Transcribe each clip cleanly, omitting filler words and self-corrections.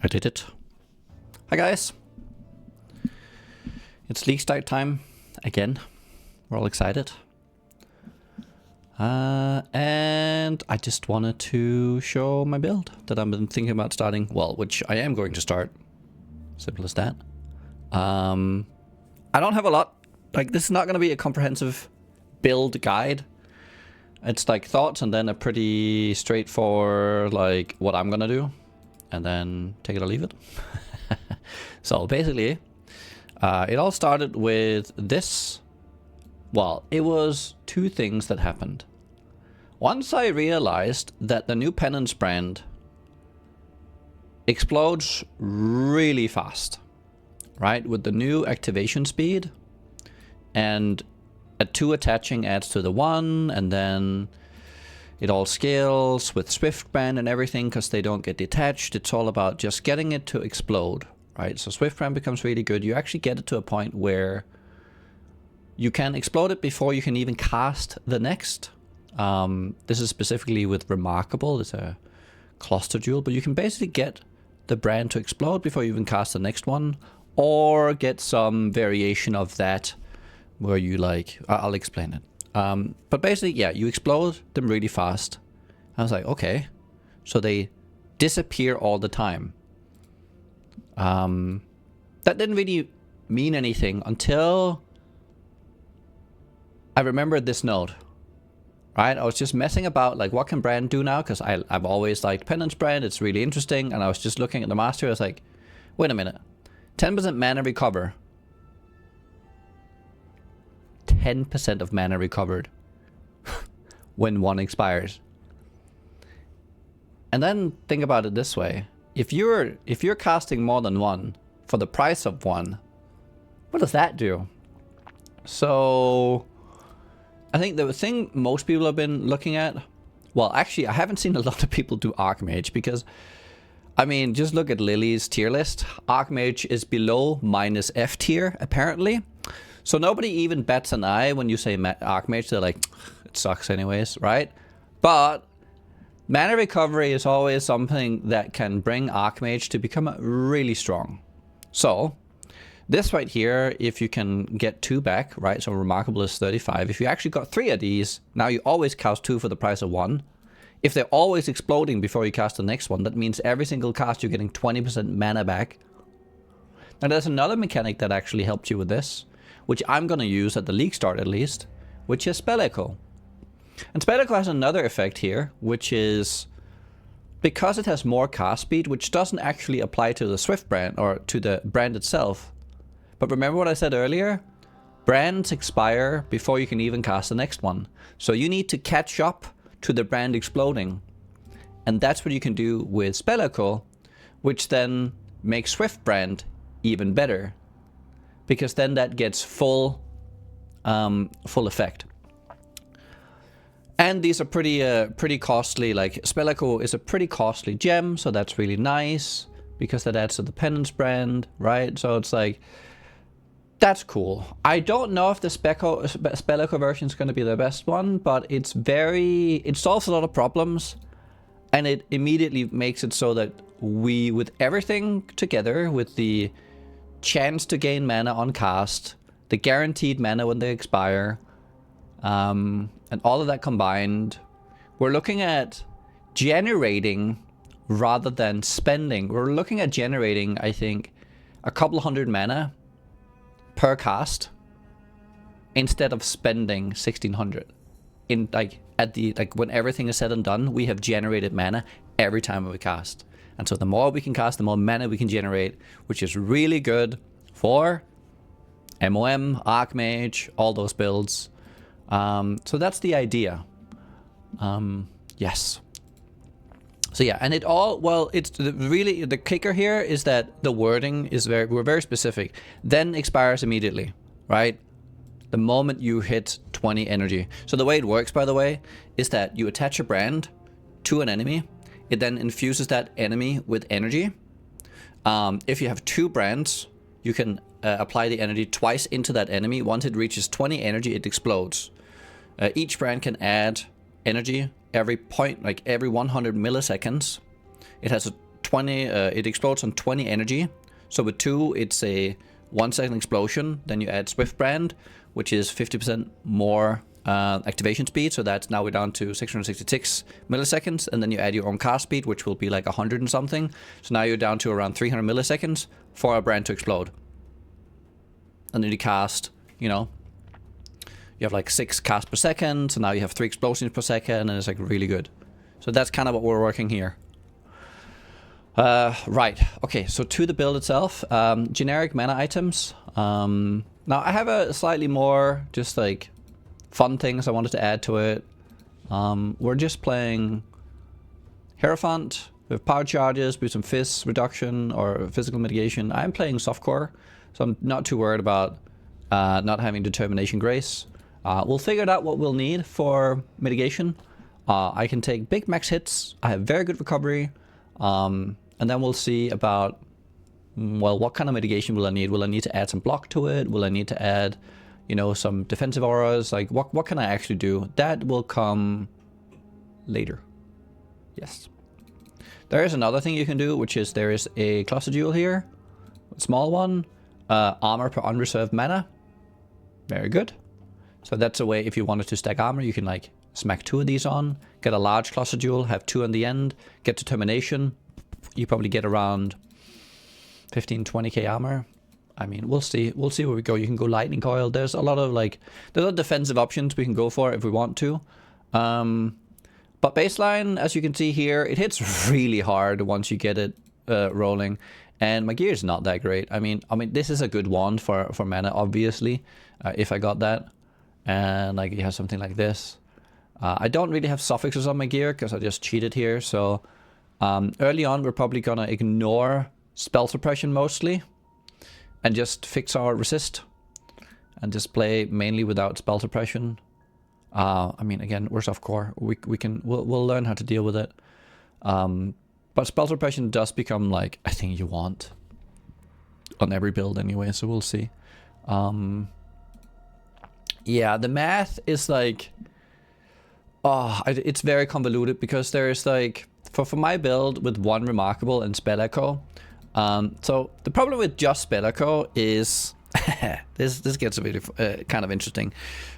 I did it. Hi guys. It's leak start time again. We're all excited. And I just wanted to show my build that I've been thinking about starting. Well, which I am going to start. Simple as that. I don't have a lot. Like, this is not going to be a comprehensive build guide. It's like thoughts and then a pretty straightforward, like, what I'm going to do. And then take it or leave it. So basically, it all started with this. Well, it was two things that happened. Once I realized that the new Penance brand explodes really fast, right? With the new activation speed, and a 2 attaching adds to the 1, and then it all scales with Swift brand and everything because they don't get detached. It's all about just getting it to explode, right? So Swift brand becomes really good. You actually get it to a point where you can explode it before you can even cast the next. This is specifically with Remarkable. It's a cluster jewel, but you can basically get the brand to explode before you even cast the next one, or get some variation of that where you like, I'll explain it. But basically, yeah, you explode them really fast. I was like, okay, so they disappear all the time. That didn't really mean anything until I remembered this node, right? I was just messing about, like, what can brand do now? Because I've always liked Penance brand. It's really interesting. And I was just looking at the master. I was like, wait a minute. 10% mana recover. 10% of mana recovered when one expires. And then think about it this way. If you're casting more than one for the price of one, what does that do? So I think the thing most people have been looking at, well, actually, I haven't seen a lot of people do Archmage because, I mean, just look at Lily's tier list. Archmage is below minus F tier, apparently. So nobody even bats an eye when you say Archmage. They're like, it sucks anyways, right? But mana recovery is always something that can bring Archmage to become really strong. So this right here, if you can get 2 back, right? So Remarkable is 35. If you actually got 3 of these, now you always cast 2 for the price of 1. If they're always exploding before you cast the next one, that means every single cast you're getting 20% mana back. Now there's another mechanic that actually helped you with this, which I'm going to use at the league start at least, which is Spell Echo. And Spell Echo has another effect here, which is because it has more cast speed, which doesn't actually apply to the Swift brand or to the brand itself. But remember what I said earlier? Brands expire before you can even cast the next one. So you need to catch up to the brand exploding. And that's what you can do with Spell Echo, which then makes Swift brand even better, because then that gets full effect. And these are pretty costly. Like, Spell Echo is a pretty costly gem, so that's really nice because that adds to the Penance brand, right? So it's like, that's cool. I don't know if the Spell Echo version is going to be the best one, but it solves a lot of problems, and it immediately makes it so that we, with everything together, with the chance to gain mana on cast, the guaranteed mana when they expire, and all of that combined, we're looking at generating rather than spending. We're looking at generating, I think, a couple hundred mana per cast instead of spending 1600. In when everything is said and done, we have generated mana every time we cast. And so the more we can cast, the more mana we can generate, which is really good for MOM, Archmage, all those builds. So that's the idea. Yes. So yeah, and it's really, the kicker here is that the wording is we're very specific. Then expires immediately, right? The moment you hit 20 energy. So the way it works, by the way, is that you attach a brand to an enemy. It then infuses that enemy with energy. If you have 2 brands, you can apply the energy twice into that enemy. Once it reaches 20 energy, it explodes. Each brand can add energy every point, like every 100 milliseconds. It has a 20. It explodes on 20 energy. So with 2, it's a 1-second explosion. Then you add Swift Brand, which is 50% more activation speed. So that's now we're down to 666 milliseconds. And then you add your own cast speed, which will be like 100 and something. So now you're down to around 300 milliseconds for a brand to explode. And then you cast, you know, you have like 6 casts per second. So now you have 3 explosions per second, and it's like really good. So that's kind of what we're working here. Right. Okay, so to the build itself, generic mana items. Now I have a slightly more just like fun things I wanted to add to it. We're just playing hierophant with power charges, with some fizz reduction or physical mitigation. I'm playing softcore, so I'm not too worried about not having determination grace. We'll figure out what we'll need for mitigation. I can take big max hits. I have very good recovery. And then we'll see about, well, what kind of mitigation will I need? Will I need to add some block to it? Will I need to add, you know, some defensive auras? Like, what can I actually do? That will come later. Yes. There is another thing you can do, which is there is a cluster jewel here. A small one. Armor per unreserved mana. Very good. So that's a way, if you wanted to stack armor, you can like smack 2 of these on. Get a large cluster jewel, have 2 on the end. Get determination. You probably get around 15-20k armor. I mean, we'll see where we go. You can go lightning coil. There's a lot of like, there's a lot of defensive options we can go for if we want to. But baseline, as you can see here, it hits really hard once you get it rolling. And my gear is not that great. I mean, this is a good wand for mana, obviously, if I got that. And like you have something like this. I don't really have suffixes on my gear because I just cheated here. So early on, we're probably gonna ignore spell suppression mostly and just fix our resist and just play mainly without spell suppression. I mean, again, we're softcore. We'll learn how to deal with it. But spell suppression does become like a thing you want on every build anyway. So we'll see. Yeah, the math is like, it's very convoluted because there is like, for my build with 1 remarkable and spell echo. So the problem with just spell echo is this gets a bit kind of interesting.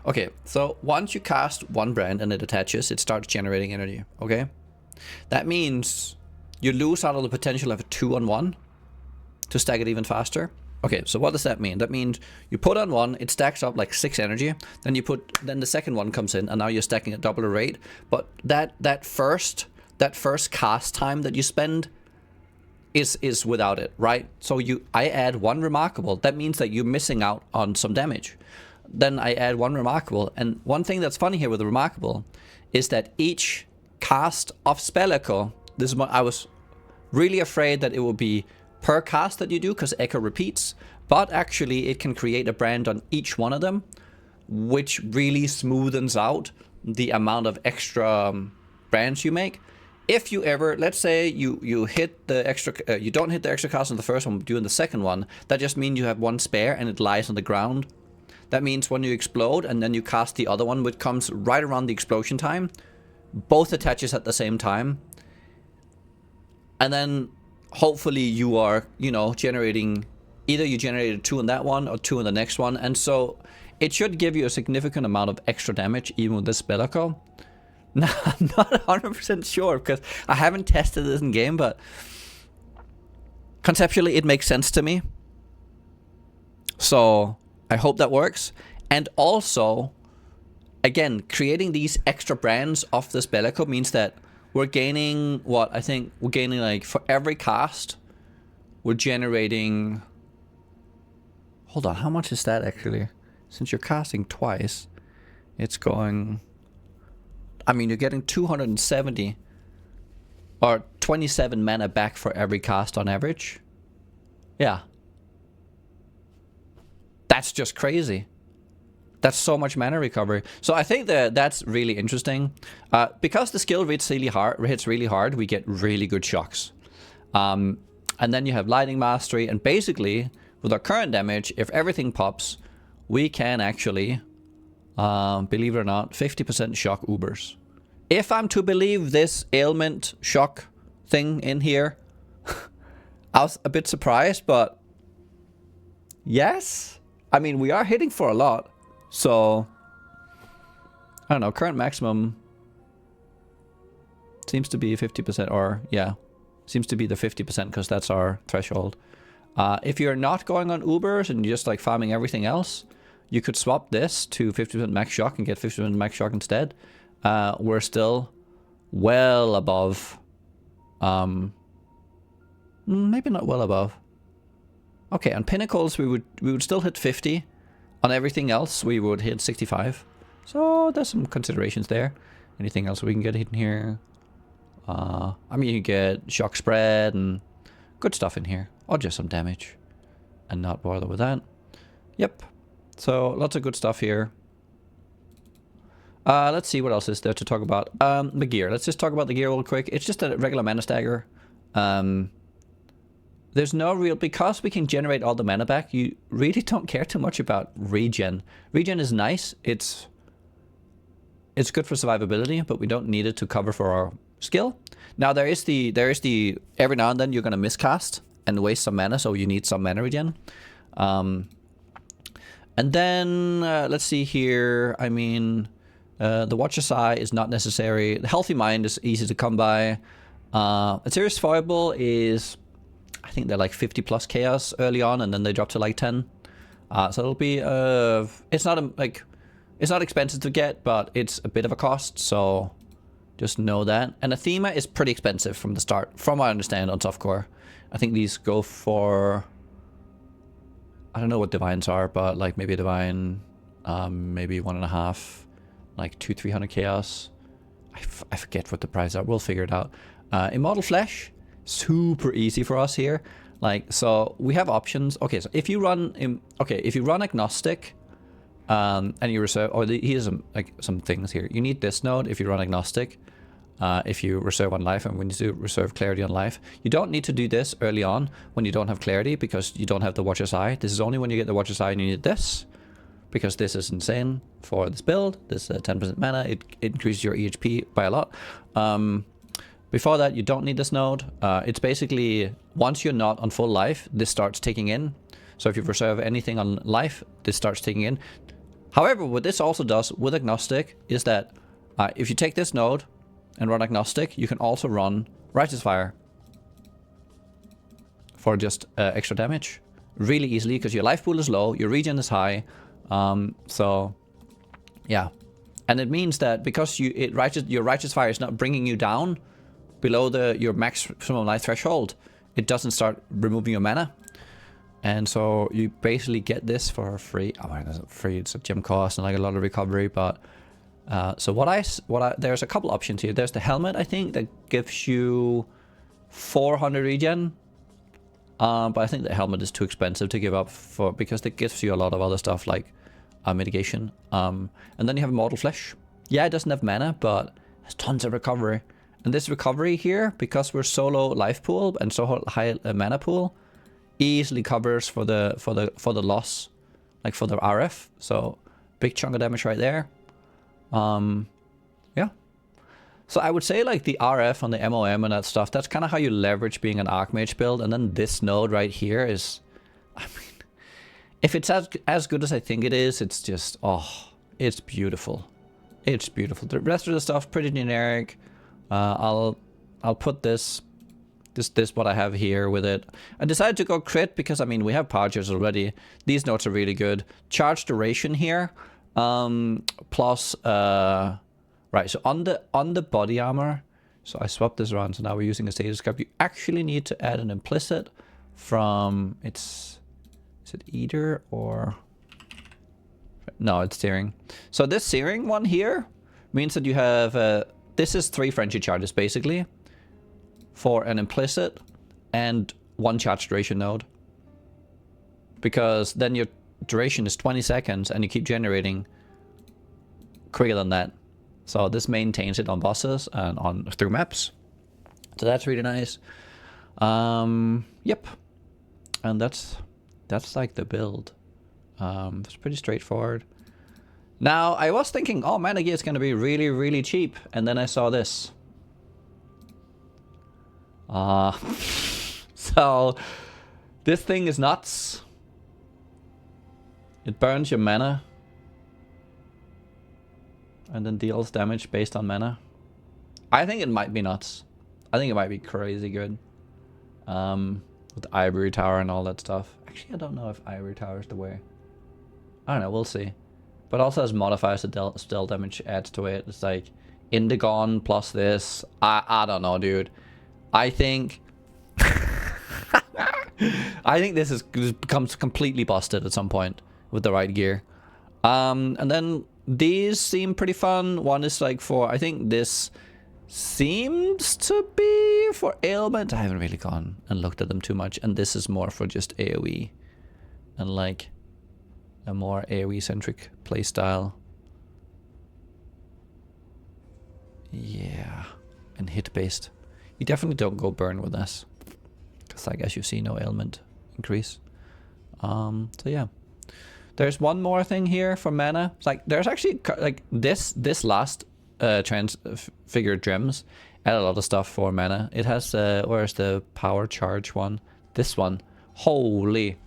Okay, so once you cast 1 brand and it attaches, it starts generating energy. Okay, that means you lose out of the potential of a 2-on-1 to stack it even faster. Okay, so what does that mean? That means you put on 1, it stacks up like 6 energy. Then the second one comes in, and now you're stacking at double the rate. But that first cast time that you spend is without it, right? So I add 1 remarkable. That means that you're missing out on some damage. Then I add 1 remarkable, and one thing that's funny here with the remarkable is that each cast of spell echo. This is what I was really afraid that it would be per cast that you do, because echo repeats, but actually it can create a brand on each one of them, which really smoothens out the amount of extra brands you make. If you ever, let's say you hit the extra, you don't hit the extra cast on the first one, but doing the second one, that just means you have 1 spare and it lies on the ground. That means when you explode and then you cast the other one, which comes right around the explosion time, both attaches at the same time. And then hopefully you are, you know, generating, either you generated 2 on that one or 2 on the next one. And so it should give you a significant amount of extra damage even with this spell echo. Now, I'm not 100% sure because I haven't tested this in game, but conceptually it makes sense to me. So I hope that works. And also, again, creating these extra brands of the spell echo means that we're gaining what I think we're gaining, like for every cast, we're generating. Hold on, how much is that actually? Since you're casting twice, it's going. I mean, you're getting 270 or 27 mana back for every cast on average. Yeah. That's just crazy. That's so much mana recovery. So I think that's really interesting. Because the skill hits really hard, we get really good shocks. And then you have Lightning Mastery, and basically, with our current damage, if everything pops, we can actually, believe it or not, 50% shock Ubers. If I'm to believe this ailment shock thing in here, I was a bit surprised, but yes. I mean, we are hitting for a lot. So, I don't know, current maximum seems to be 50%, or yeah, seems to be the 50% because that's our threshold. If you're not going on Ubers and you're just like farming everything else, you could swap this to 50% max shock and get 50% max shock instead. We're still well above, maybe not well above. Okay, on pinnacles we would still hit 50. On everything else we would hit 65. So there's some considerations there. Anything else we can get in here? I mean, you get shock spread and good stuff in here, or just some damage, and not bother with that. Yep. So lots of good stuff here. Let's see what else is there to talk about. The gear. Let's just talk about the gear real quick. It's just a regular mana stagger. There's no real, because we can generate all the mana back, you really don't care too much about regen. Regen is nice. It's good for survivability, but we don't need it to cover for our skill. Now there is the every now and then you're gonna miscast and waste some mana, so you need some mana regen. And then let's see here. I mean, the Watcher's Eye is not necessary. The Healthy Mind is easy to come by. A serious foible is, I think they're like 50 plus chaos early on, and then they drop to like 10. So it'll be it's not it's not expensive to get, but it's a bit of a cost. So just know that. And Athema is pretty expensive from the start, from what I understand on softcore. I think these go for, I don't know what divines are, but like maybe a divine, maybe 1.5, like 200-300 chaos. I forget what the price are. We'll figure it out. Immortal Flesh, super easy for us here. Like, so we have options. Okay, so if you run Agnostic, and you reserve, or here's some things here. You need this node if you run Agnostic. If you reserve on life, and when you do reserve clarity on life, you don't need to do this early on when you don't have clarity, because you don't have the Watcher's Eye. This is only when you get the Watcher's Eye and you need this, because this is insane for this build. This 10% mana, it increases your EHP by a lot. Before that, you don't need this node. It's basically, once you're not on full life, this starts ticking in. So if you reserve anything on life, this starts ticking in. However, what this also does with Agnostic is that if you take this node and run Agnostic, you can also run Righteous Fire for just extra damage really easily, because your life pool is low, your regen is high. So yeah, and it means that because your Righteous Fire is not bringing you down below your maximum life threshold, it doesn't start removing your mana. And so you basically get this for free. Oh, it's not free, it's a gem cost and like a lot of recovery. But so there's a couple options here. There's the helmet, I think, that gives you 400 regen. But I think the helmet is too expensive to give up for, because it gives you a lot of other stuff like mitigation. And then you have Immortal Flesh. Yeah, it doesn't have mana, but there's tons of recovery. And this recovery here, because we're so low life pool and so high mana pool, easily covers for the loss, like for the RF. So big chunk of damage right there. Yeah. So I would say like the RF on the MOM and that stuff, that's kind of how you leverage being an Archmage build. And then this node right here is, I mean, if it's as good as I think it is, it's just, oh, it's beautiful. It's beautiful. The rest of the stuff pretty generic. I'll put this what I have here with it. I decided to go crit because, I mean, we have power charges already. These notes are really good. Charge duration here, plus right. So on the body armor, so I swapped this around. So now we're using a status cap. You actually need to add an implicit from is it Eater or no? It's Searing. So this Searing one here means that you have this is 3 frenzy charges basically, for an implicit and 1 charge duration node. Because then your duration is 20 seconds and you keep generating quicker than that. So this maintains it on bosses and through maps. So that's really nice. Yep. And that's like the build. It's pretty straightforward. Now I was thinking, oh, mana gear is gonna be really, really cheap, and then I saw this. So this thing is nuts. It burns your mana and then deals damage based on mana. I think it might be nuts. I think it might be crazy good. With the Ivory Tower and all that stuff. Actually, I don't know if Ivory Tower is the way. I don't know, we'll see. But also has modifiers that spell damage adds to it. It's like Indigon plus this. I don't know, dude. I think I think this becomes completely busted at some point with the right gear. And then these seem pretty fun. One is like for, I think this seems to be for ailment. I haven't really gone and looked at them too much. And this is more for just AoE and like a more AoE centric playstyle. Yeah, and hit based. You definitely don't go burn with this, because I guess you see no ailment increase. So yeah, there's one more thing here for mana. It's like there's actually like this last transfigured gems add a lot of stuff for mana. It has where's the power charge one? This one. Holy.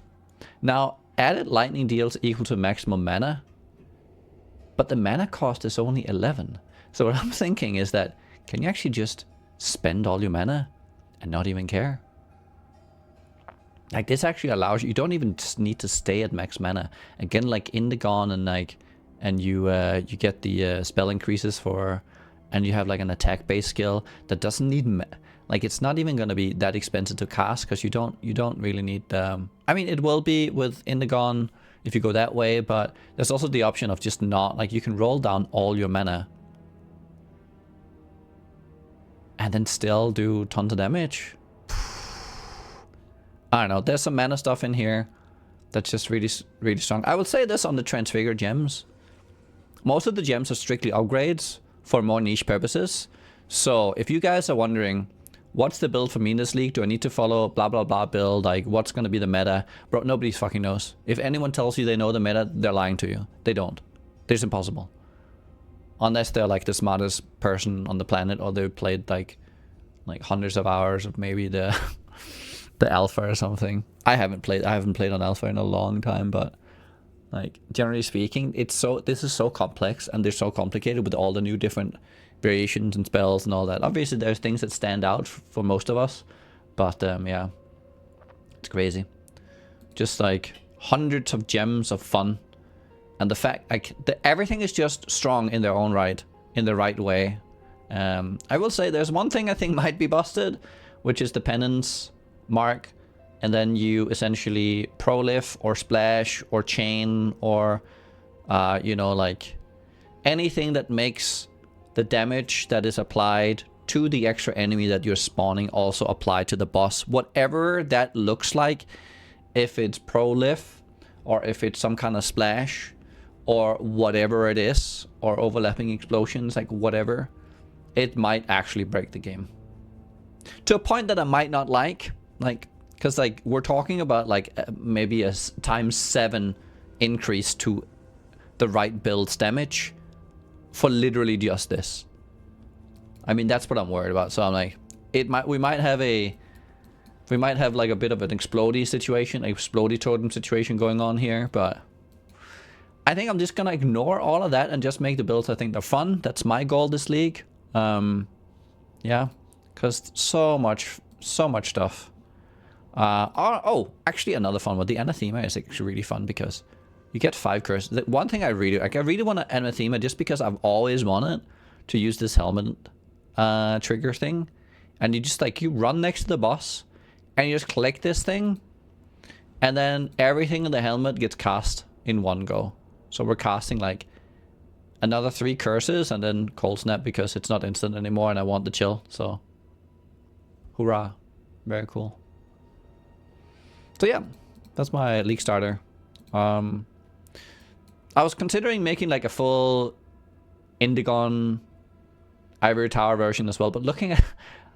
Now added lightning deals equal to maximum mana, but the mana cost is only 11. So what I'm thinking is that, can you actually just spend all your mana and not even care? Like this actually allows you, you don't even need to stay at max mana. Again, like Indigon and like, and you get the spell increases for, and you have like an attack base skill that doesn't need, like it's not even going to be that expensive to cast, because you don't really need, I mean it will be with Indigon if you go that way, but there's also the option of just not, like you can roll down all your mana and then still do tons of damage. I don't know, there's some mana stuff in here that's just really strong. I would say this on the transfigured gems. Most of the gems are strictly upgrades for more niche purposes. So if you guys are wondering, what's the build for me in this league? Do I need to follow blah blah blah build? Like what's going to be the meta? Bro, nobody fucking knows. If anyone tells you they know the meta, they're lying to you. They don't. It's impossible. Unless they're like the smartest person on the planet, or they've played like hundreds of hours of maybe the the alpha or something. I haven't played on alpha in a long time, but like generally speaking, this is so complex and they're so complicated with all the new different variations and spells and all that. Obviously there's things that stand out for most of us, but yeah, it's crazy. Just like hundreds of gems of fun. And the fact, like, everything is just strong in their own right, in the right way. I will say there's one thing I think might be busted, which is the penance mark. And then you essentially prolift or splash or chain or, you know, like anything that makes the damage that is applied to the extra enemy that you're spawning also apply to the boss. Whatever that looks like, if it's prolift or if it's some kind of splash, or whatever it is, or overlapping explosions, like whatever, it might actually break the game. To a point that I might not like, because like we're talking about like maybe a ×7 increase to the right build's damage for literally just this. I mean, that's what I'm worried about. So I'm like, we might have like a bit of an explodey situation, explodey totem situation going on here, but I think I'm just gonna ignore all of that and just make the builds I think they're fun. That's my goal this league. Yeah, because so much stuff. Oh, actually another fun one. The anathema is actually really fun because you get 5 curses. The one thing I really want an anathema just because I've always wanted to use this helmet trigger thing, and you just like, you run next to the boss and you just click this thing, and then everything in the helmet gets cast in one go. So we're casting like another 3 curses and then cold snap because it's not instant anymore and I want the chill. So hoorah, very cool. So yeah, that's my league starter. I was considering making like a full Indigon Ivory Tower version as well, but looking at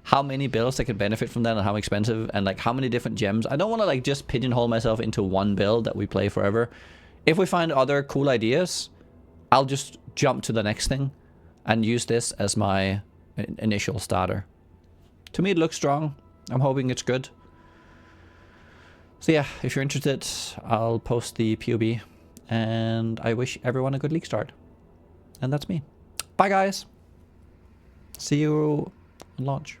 how many builds that could benefit from that and how expensive and like how many different gems, I don't want to like just pigeonhole myself into one build that we play forever. If we find other cool ideas, I'll just jump to the next thing and use this as my initial starter. To me it looks strong. I'm hoping it's good. So yeah, if you're interested, I'll post the POB, and I wish everyone a good league start. And that's me. Bye guys. See you on launch.